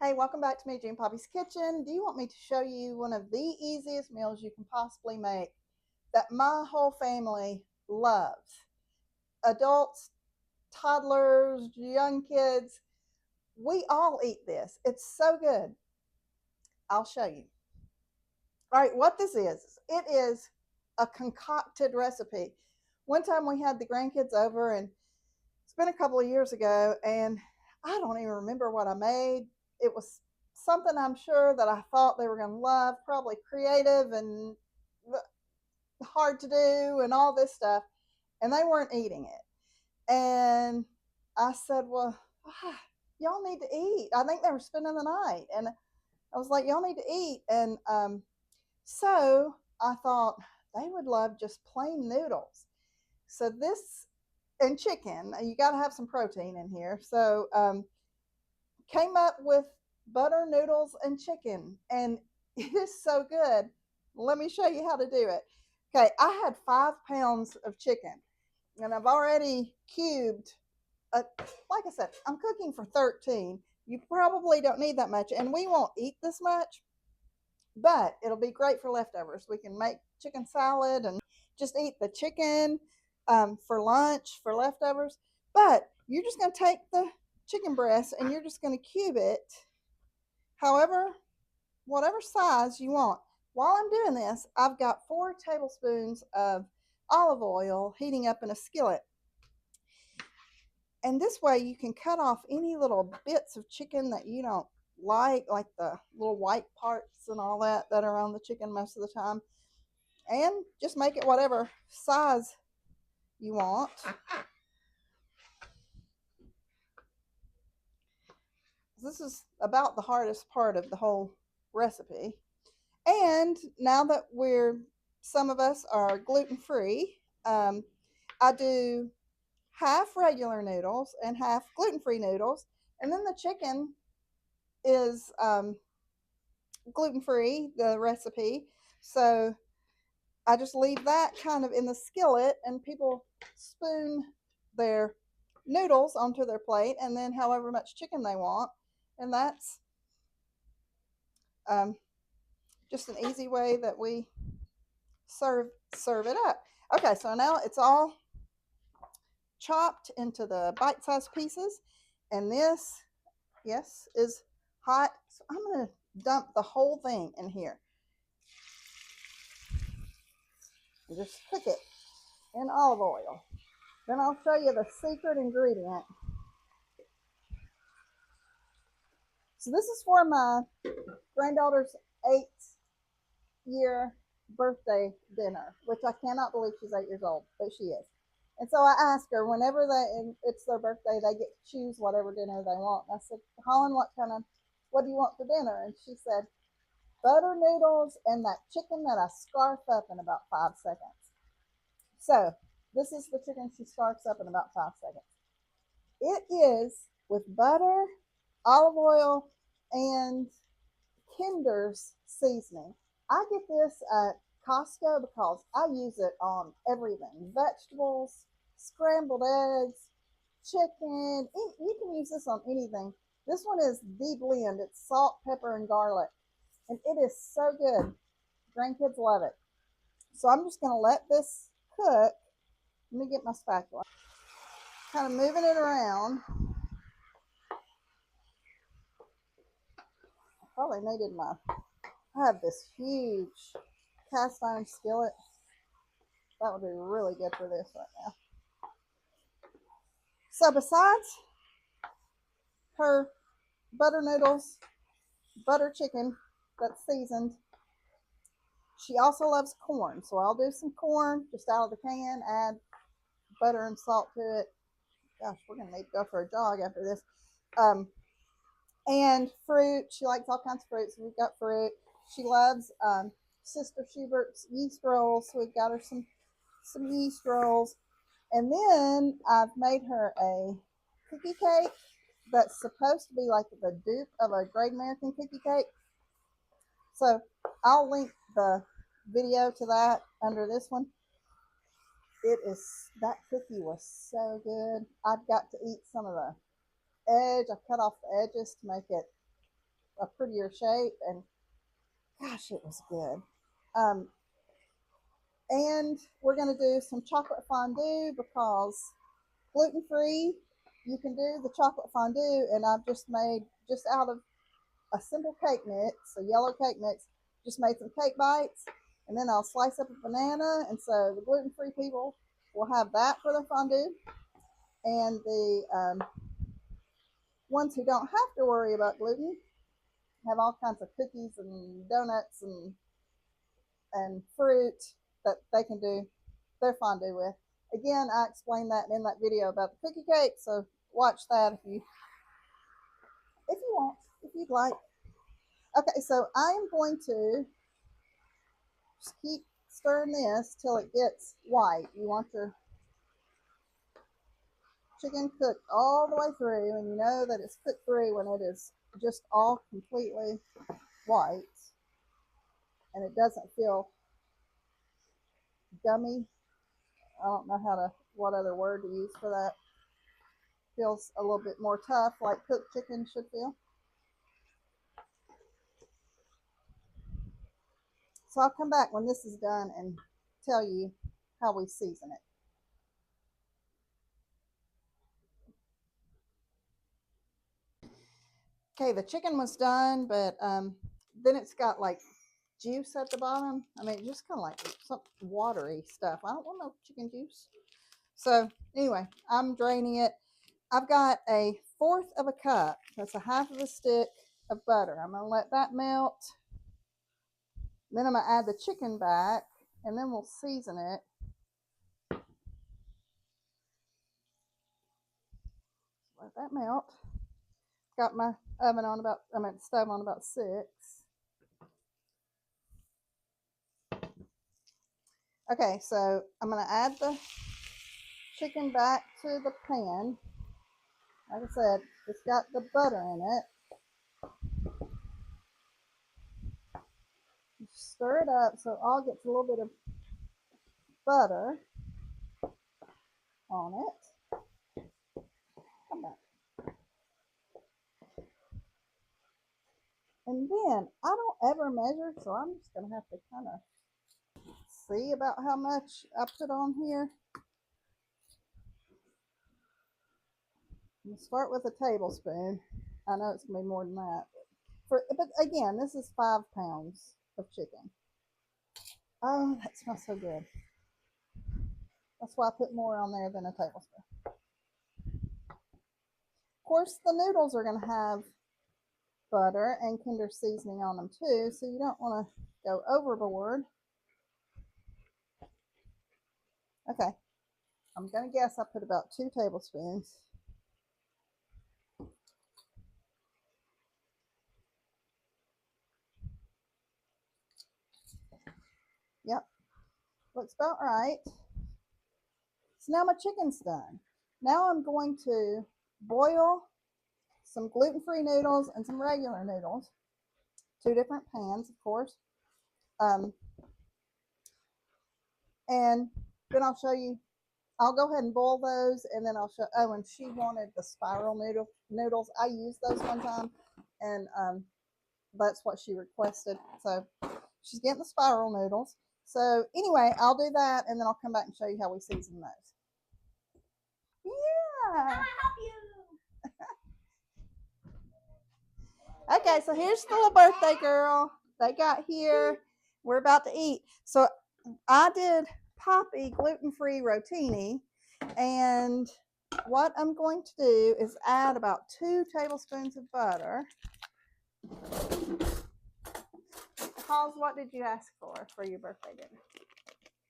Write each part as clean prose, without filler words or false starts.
Hey, welcome back to MiGi and Poppy's Kitchen. Do you want me to show you one of the easiest meals you can possibly make that my whole family loves? Adults, toddlers, young kids, we all eat this. It's so good. I'll show you. All right, what this is, it is a concocted recipe. One time we had the grandkids over, and it's been a couple of years ago, and I don't even remember what I made. It was something I'm sure that I thought they were going to love, probably creative and hard to do and all this stuff, and they weren't eating it. And I said, well, y'all need to eat. I think they were spending the night, and I was like, y'all need to eat. And so I thought they would love just plain noodles. So this, and chicken, you got to have some protein in here. So came up with butter noodles and chicken, and it is so good. Let me show you how to do it. Okay, I had 5 pounds of chicken, and I've already cubed. Like I said, I'm cooking for 13. You probably don't need that much, and we won't eat this much, but it'll be great for leftovers. We can make chicken salad and just eat the chicken for lunch for leftovers. But you're just going to take the chicken breast and you're just going to cube it however, whatever size you want. While I'm doing this, I've got 4 tablespoons of olive oil heating up in a skillet. And this way you can cut off any little bits of chicken that you don't like the little white parts and all that are on the chicken most of the time, and just make it whatever size you want. This is about the hardest part of the whole recipe. And now that some of us are gluten free, I do half regular noodles and half gluten free noodles. And then the chicken is gluten free, the recipe. So I just leave that kind of in the skillet, and people spoon their noodles onto their plate, and then however much chicken they want. And that's um, just an easy way that we serve it up. Okay, so now it's all chopped into the bite-sized pieces, and this, yes, is hot. So I'm going to dump the whole thing in here and just cook it in olive oil. Then I'll show you the secret ingredient. So this is for my granddaughter's 8th-year birthday dinner, which I cannot believe she's 8 years old, but she is. And so I asked her whenever it's their birthday, they get to choose whatever dinner they want. And I said, Holland, what do you want for dinner? And she said, butter noodles and that chicken that I scarf up in about 5 seconds. So this is the chicken she scarfs up in about 5 seconds. It is with butter, olive oil, and Kinder's seasoning. I get this at Costco because I use it on everything: vegetables, scrambled eggs, chicken. You can use this on anything. This one is the blend. It's salt, pepper, and garlic, and it is so good. Grandkids love it. So I'm just going to let this cook. Let me get my spatula. Kind of moving it around. I probably needed I have this huge cast iron skillet. That would be really good for this right now. So besides her butter noodles, butter chicken that's seasoned, she also loves corn. So I'll do some corn just out of the can, add butter and salt to it. Gosh, we're going to need to go for a jog after this. And fruit. She likes all kinds of fruit, so we've got fruit. She loves Sister Schubert's yeast rolls, so we've got her some yeast rolls. And then I've made her a cookie cake that's supposed to be like the dupe of a Great American cookie cake. So I'll link the video to that under this one. That cookie was so good. I've got to eat some of the edge. I cut off the edges to make it a prettier shape, and gosh, it was good. Um, and we're going to do some chocolate fondue because gluten free. You can do the chocolate fondue, and I've just made just out of a simple cake mix, a yellow cake mix. Just made some cake bites, and then I'll slice up a banana, and so the gluten free people will have that for their fondue, and the ones who don't have to worry about gluten have all kinds of cookies and donuts and fruit that they can do their fondue with. Again, I explained that in that video about the cookie cake, so watch that if you want, if you'd like. Okay, so I am going to just keep stirring this till it gets white. You want your chicken cooked all the way through, and you know that it's cooked through when it is just all completely white and it doesn't feel gummy. I don't know what other word to use for that. Feels a little bit more tough, like cooked chicken should feel. So I'll come back when this is done and tell you how we season it. Okay, the chicken was done, but then it's got like juice at the bottom. I mean, just kind of like some watery stuff. I don't want no chicken juice. So anyway, I'm draining it. I've got a fourth of a cup. That's a half of a stick of butter. I'm going to let that melt. Then I'm going to add the chicken back, and then we'll season it. Let that melt. Got my stove on about 6. Okay, so I'm going to add the chicken back to the pan. Like I said, it's got the butter in it. Stir it up so it all gets a little bit of butter on it. Come back. And then I don't ever measure, so I'm just going to have to kind of see about how much I put on here. I'm going to start with a tablespoon. I know it's going to be more than that. But again, this is 5 pounds of chicken. Oh, that smells so good. That's why I put more on there than a tablespoon. Of course, the noodles are going to have butter and Kinder seasoning on them too, so you don't want to go overboard. Okay, I'm going to guess I put about 2 tablespoons. Yep, looks about right. So now my chicken's done. Now I'm going to boil some gluten-free noodles and some regular noodles. 2 different pans, of course. And then I'll show you. I'll go ahead and boil those, and then I'll show. Oh, and she wanted the spiral noodles. I used those one time, and that's what she requested. So she's getting the spiral noodles. So anyway, I'll do that, and then I'll come back and show you how we season those. Yeah. I'll help you. Okay, so here's the little birthday girl. They got here. We're about to eat. So I did Poppy gluten-free rotini, and what I'm going to do is add about 2 tablespoons of butter. Halls, what did you ask for your birthday dinner?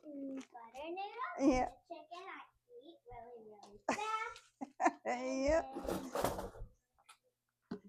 Butter noodles. Yeah. The chicken I eat really, really fast.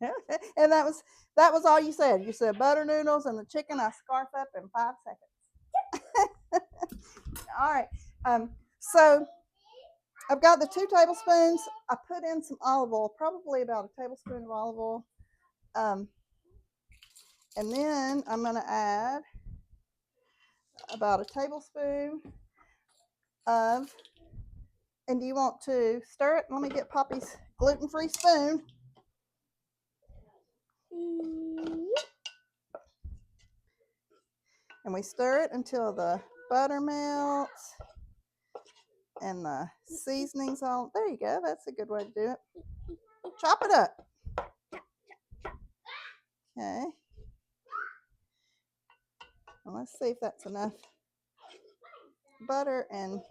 Yep. And that was all you said. You said butter noodles and the chicken I scarf up in 5 seconds. All right. So I've got the 2 tablespoons. I put in some olive oil, probably about a tablespoon of olive oil. And then I'm going to add about a tablespoon of, and do you want to stir it? Let me get Poppy's gluten-free spoon. And we stir it until the butter melts and the seasonings all. There you go. That's a good way to do it. Chop it up. Okay. Well, let's see if that's enough butter, and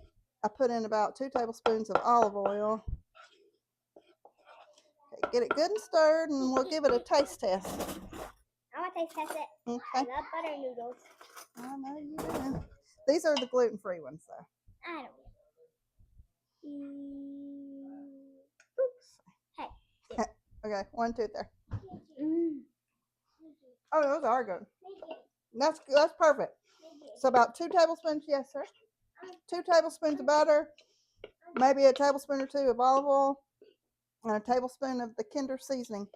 I put in about 2 tablespoons of olive oil. Okay, get it good and stirred, and we'll give it a taste test. I want to taste test it. Okay. I love butter noodles. I know you do. These are the gluten-free ones, though. I don't know. Hey. Okay, 1, 2, there. Mm. Oh, those are good. That's perfect. So about 2 tablespoons, yes, sir. 2 tablespoons of butter, maybe a tablespoon or 2 of olive oil, and a tablespoon of the Kinder seasoning.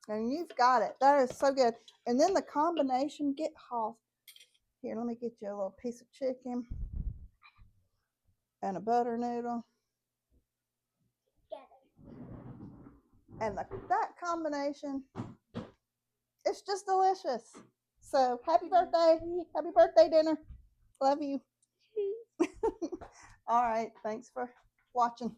And you've got it. That is so good. And then the combination, get Hoss. Here, let me get you a little piece of chicken and a butter noodle. And that combination, it's just delicious. So happy birthday. Happy birthday dinner. Love you. All right. Thanks for watching.